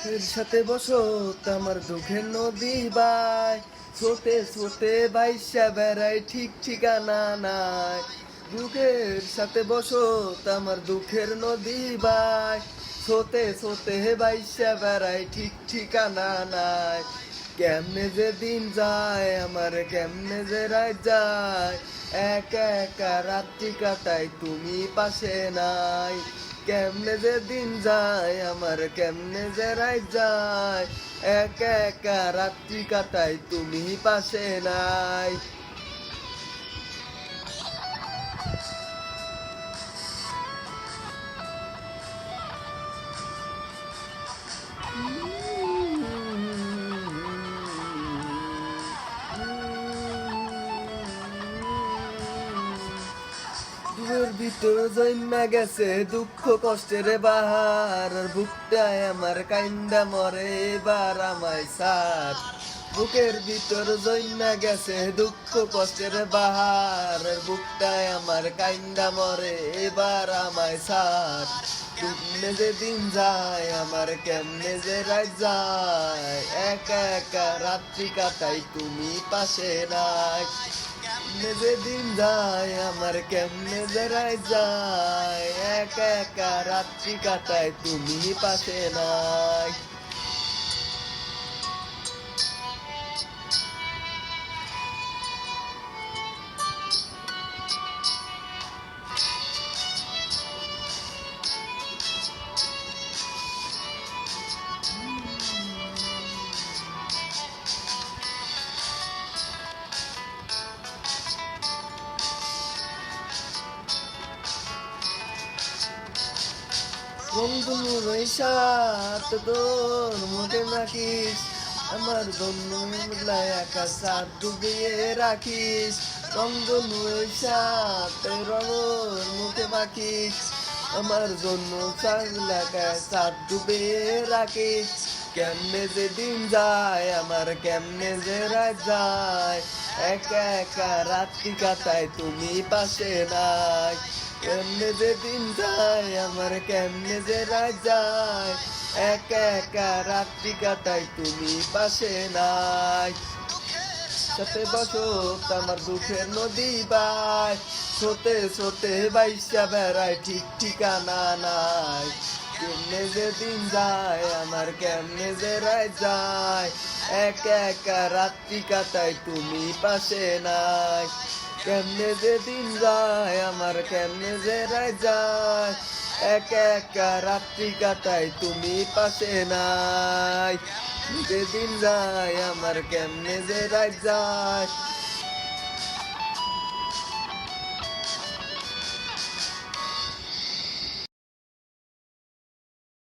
এর সাথে বসো আমার দুঃখের নদী বাই ছোটে ছোটে বাইশা বেড়াই ঠিক ঠিকানা নাই। দুঃখের সাথে বসো আমার দুঃখের নদী বাই ছোটে ছোটে বাইশা বেড়াই ঠিক ঠিকানা নাই। কেমনে যে দিন যায় আমার কেমনে যে রাত যায়, একা একা রাত্রি কাটাই তুমি পাশে নাই। কেমনে যে দিন যায় আমার কেমনে যে রাত যায়, একা একা রাত্রি কাটাই তুমি পাশে নাই। বুকের ভিতর জন্মা গেছে দুঃখ কষ্টের বাহার, আর বুকটায় আমার কাইন্দা মরে এবার আমায় সার। বুকের ভিতর জন্মা গেছে দুঃখ কষ্টের বাহার, আর বুকটায় আমার কাইন্দা মরে এবার আমায় সার। কেমনে যে দিন যায় আমার কেমনে যে রাত যায়, একা একা রাত্রি কাটাই তুমি পাশে নাই। কেমনে যে দিন যায় আমার কেমনে যে রাত যায়, একা একা রাত্রি কাটায় তুমি পাশে নাই। বন্ধু রইসাত তোর মুখে রাখিস, আমার জন্য মেঘলায় আকাশ চাঁদ ডুবিয়ে রাখিস। বন্ধু রইসাত রঙর মুখে রাখিস, আমার জন্য চাঁদলাকায় চাঁদ ডুবিয়ে রাখিস। কেমনে যে দিন যায় আমার কেমনে যে রাত যায়, একা একা রাত্রি কাটায় তুমি পাশে নাই। কেমনে যে দিন যায় আমার কেমনে যে রাত যায়, একা একা রাত্রি কাটাই তুমি পাশে নাই। সাথে বসো আমার দুঃখের নদী বাই ছোটে ছোটে বাইশা বেড়াই ঠিক ঠিকানা নাই। কেমনে যে দিন যায় আমার কেমনে যে রাত যায়, একা একা রাত্রি কাটাই তুমি পাশে নাই। কেমনে যে দিন যায় আমার কেমনে যে রাত যায়, একা একা রাত্রি কাটাই তুমি পাশে নাই। যেদিন যায় আমার কেমনে যে রাত যায়,